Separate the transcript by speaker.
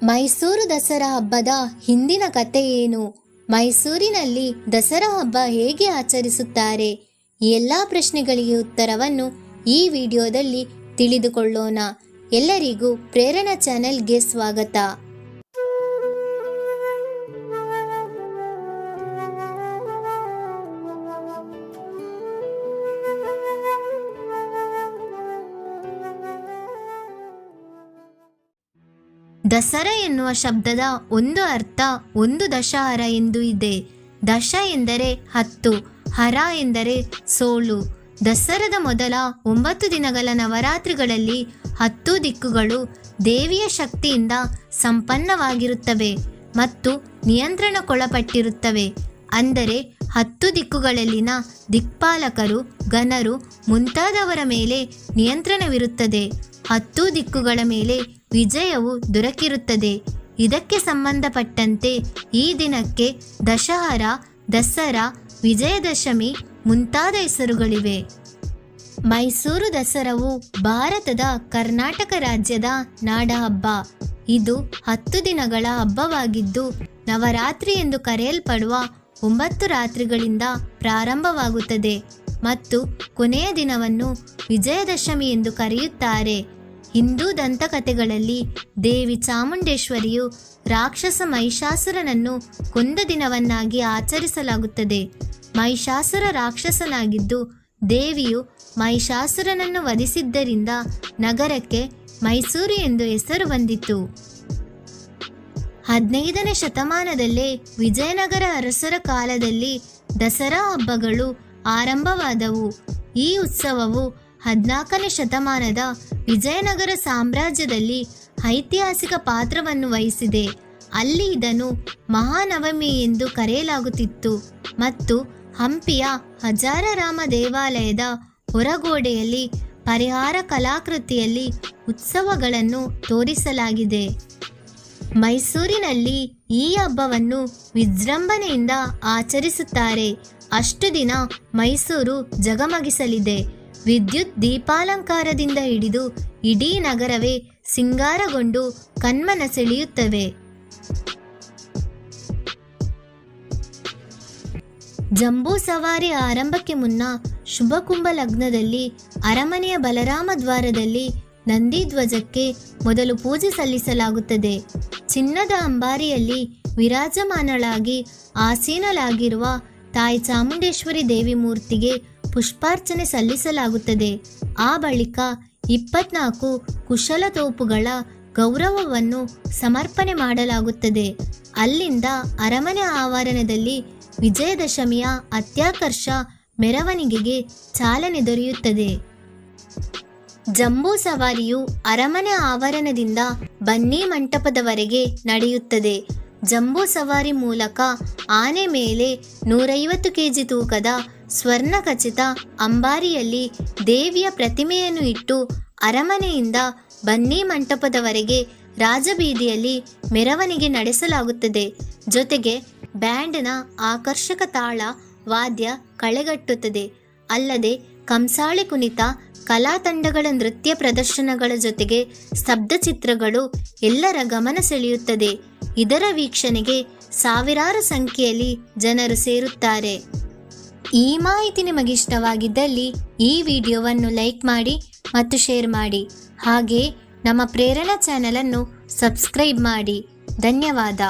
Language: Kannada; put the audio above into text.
Speaker 1: ಮೈಸೂರು ದಸರಾ ಹಬ್ಬದ ಹಿಂದಿನ ಕಥೆ ಏನು? ಮೈಸೂರಿನಲ್ಲಿ ದಸರಾ ಹಬ್ಬ ಹೇಗೆ ಆಚರಿಸುತ್ತಾರೆ? ಈ ಎಲ್ಲ ಪ್ರಶ್ನೆಗಳಿಗೆ ಉತ್ತರವನ್ನು ಈ ವಿಡಿಯೋದಲ್ಲಿ ತಿಳಿದುಕೊಳ್ಳೋಣ. ಎಲ್ಲರಿಗೂ ಪ್ರೇರಣಾ ಚಾನೆಲ್ಗೆ ಸ್ವಾಗತ. ದಸರಾ ಎನ್ನುವ ಶಬ್ದದ ಒಂದು ಅರ್ಥ ಒಂದು ದಶಹರ ಎಂದು ಇದೆ. ದಶ ಎಂದರೆ 10, ಹರ ಎಂದರೆ ಸೋಲು. ದಸರಾದ ಮೊದಲ 9 ದಿನಗಳ ನವರಾತ್ರಿಗಳಲ್ಲಿ 10 ದಿಕ್ಕುಗಳು ದೇವಿಯ ಶಕ್ತಿಯಿಂದ ಸಂಪನ್ನವಾಗಿರುತ್ತವೆ ಮತ್ತು ನಿಯಂತ್ರಣಕ್ಕೊಳಪಟ್ಟಿರುತ್ತವೆ. ಅಂದರೆ 10 ದಿಕ್ಕುಗಳಲ್ಲಿನ ದಿಕ್ಪಾಲಕರು, ಗಣರು ಮುಂತಾದವರ ಮೇಲೆ ನಿಯಂತ್ರಣವಿರುತ್ತದೆ. 10 ದಿಕ್ಕುಗಳ ಮೇಲೆ ವಿಜಯವು ದೊರಕಿರುತ್ತದೆ. ಇದಕ್ಕೆ ಸಂಬಂಧಪಟ್ಟಂತೆ ಈ ದಿನಕ್ಕೆ ದಶಹರ, ದಸರಾ, ವಿಜಯದಶಮಿ ಮುಂತಾದ ಹೆಸರುಗಳಿವೆ. ಮೈಸೂರು ದಸರಾವು ಭಾರತದ ಕರ್ನಾಟಕ ರಾಜ್ಯದ ನಾಡಹಬ್ಬ. ಇದು 10 ದಿನಗಳ ಹಬ್ಬವಾಗಿದ್ದು ನವರಾತ್ರಿ ಎಂದು ಕರೆಯಲ್ಪಡುವ 9 ರಾತ್ರಿಗಳಿಂದ ಪ್ರಾರಂಭವಾಗುತ್ತದೆ ಮತ್ತು ಕೊನೆಯ ದಿನವನ್ನು ವಿಜಯದಶಮಿ ಎಂದು ಕರೆಯುತ್ತಾರೆ. ಹಿಂದೂ ದಂತಕಥೆಗಳಲ್ಲಿ ದೇವಿ ಚಾಮುಂಡೇಶ್ವರಿಯು ರಾಕ್ಷಸ ಮಹಿಷಾಸುರನನ್ನು ಕೊಂದ ದಿನವನ್ನಾಗಿ ಆಚರಿಸಲಾಗುತ್ತದೆ. ಮಹಿಷಾಸುರ ರಾಕ್ಷಸನಾಗಿದ್ದು ದೇವಿಯು ಮಹಿಷಾಸುರನನ್ನು ವಧಿಸಿದ್ದರಿಂದ ನಗರಕ್ಕೆ ಮೈಸೂರು ಎಂದು ಹೆಸರು ಬಂದಿತು. 15ನೇ ಶತಮಾನದಲ್ಲೇ ವಿಜಯನಗರ ಅರಸರ ಕಾಲದಲ್ಲಿ ದಸರಾ ಹಬ್ಬಗಳು ಆರಂಭವಾದವು. ಈ ಉತ್ಸವವು 14ನೇ ಶತಮಾನದ ವಿಜಯನಗರ ಸಾಮ್ರಾಜ್ಯದಲ್ಲಿ ಐತಿಹಾಸಿಕ ಪಾತ್ರವನ್ನು ವಹಿಸಿದೆ. ಅಲ್ಲಿ ಇದನ್ನು ಮಹಾನವಮಿ ಎಂದು ಕರೆಯಲಾಗುತ್ತಿತ್ತು ಮತ್ತು ಹಂಪಿಯ ಹಜಾರರಾಮ ದೇವಾಲಯದ ಹೊರಗೋಡೆಯಲ್ಲಿ ಪರಿಹಾರ ಕಲಾಕೃತಿಯಲ್ಲಿ ಉತ್ಸವಗಳನ್ನು ತೋರಿಸಲಾಗಿದೆ. ಮೈಸೂರಿನಲ್ಲಿ ಈ ಹಬ್ಬವನ್ನು ವಿಜೃಂಭಣೆಯಿಂದ ಆಚರಿಸುತ್ತಾರೆ. ಅಷ್ಟು ದಿನ ಮೈಸೂರು ಜಗಮಗಿಸಲಿದೆ. ವಿದ್ಯುತ್ ದೀಪಾಲಂಕಾರದಿಂದ ಹಿಡಿದು ಇಡೀ ನಗರವೇ ಸಿಂಗಾರಗೊಂಡು ಕಣ್ಮನ ಸೆಳೆಯುತ್ತವೆ. ಜಂಬೂ ಸವಾರಿ ಆರಂಭಕ್ಕೆ ಮುನ್ನ ಶುಭಕುಂಭ ಲಗ್ನದಲ್ಲಿ ಅರಮನೆಯ ಬಲರಾಮ ದ್ವಾರದಲ್ಲಿ ನಂದಿ ಧ್ವಜಕ್ಕೆ ಮೊದಲು ಪೂಜೆ ಸಲ್ಲಿಸಲಾಗುತ್ತದೆ. ಚಿನ್ನದ ಅಂಬಾರಿಯಲ್ಲಿ ವಿರಾಜಮಾನಳಾಗಿ ಆಸೀನಳಾಗಿರುವ ತಾಯಿ ಚಾಮುಂಡೇಶ್ವರಿ ದೇವಿ ಮೂರ್ತಿಗೆ ಪುಷ್ಪಾರ್ಚನೆ ಸಲ್ಲಿಸಲಾಗುತ್ತದೆ. ಆ ಬಳಿಕ 24 ಕುಶಲತೋಪುಗಳ ಗೌರವವನ್ನು ಸಮರ್ಪಣೆ ಮಾಡಲಾಗುತ್ತದೆ. ಅಲ್ಲಿಂದ ಅರಮನೆ ಆವರಣದಲ್ಲಿ ವಿಜಯದಶಮಿಯ ಅತ್ಯಾಕರ್ಷ ಮೆರವಣಿಗೆಗೆ ಚಾಲನೆ ದೊರೆಯುತ್ತದೆ. ಜಂಬೂ ಸವಾರಿಯು ಅರಮನೆ ಆವರಣದಿಂದ ಬನ್ನಿ ಮಂಟಪದವರೆಗೆ ನಡೆಯುತ್ತದೆ. ಜಂಬೂ ಸವಾರಿ ಮೂಲಕ ಆನೆ ಮೇಲೆ 150 kg ತೂಕದ ಸ್ವರ್ಣಖಚಿತ ಅಂಬಾರಿಯಲ್ಲಿ ದೇವಿಯ ಪ್ರತಿಮೆಯನ್ನು ಇಟ್ಟು ಅರಮನೆಯಿಂದ ಬನ್ನಿ ಮಂಟಪದವರೆಗೆ ರಾಜಬೀದಿಯಲ್ಲಿ ಮೆರವಣಿಗೆ ನಡೆಸಲಾಗುತ್ತದೆ. ಜೊತೆಗೆ ಬ್ಯಾಂಡ್ನ ಆಕರ್ಷಕ ತಾಳ ವಾದ್ಯ ಕಳೆಗಟ್ಟುತ್ತದೆ. ಅಲ್ಲದೆ ಕಂಸಾಳೆ ಕುಣಿತ, ಕಲಾ ತಂಡಗಳ ನೃತ್ಯ ಪ್ರದರ್ಶನಗಳ ಜೊತೆಗೆ ಸ್ತಬ್ಧಚಿತ್ರಗಳು ಎಲ್ಲರ ಗಮನ ಸೆಳೆಯುತ್ತದೆ. ಇದರ ವೀಕ್ಷಣೆಗೆ ಸಾವಿರಾರು ಸಂಖ್ಯೆಯಲ್ಲಿ ಜನರು ಸೇರುತ್ತಾರೆ. ಈ ಮಾಹಿತಿ ನಿಮಗೆ ಇಷ್ಟವಾಗಿದ್ದಲ್ಲಿ ಈ ವಿಡಿಯೋವನ್ನು ಲೈಕ್ ಮಾಡಿ ಮತ್ತು ಶೇರ್ ಮಾಡಿ. ಹಾಗೆ ನಮ್ಮ ಪ್ರೇರಣಾ ಚಾನೆಲ್ ಅನ್ನು ಸಬ್ಸ್ಕ್ರೈಬ್ ಮಾಡಿ. ಧನ್ಯವಾದ.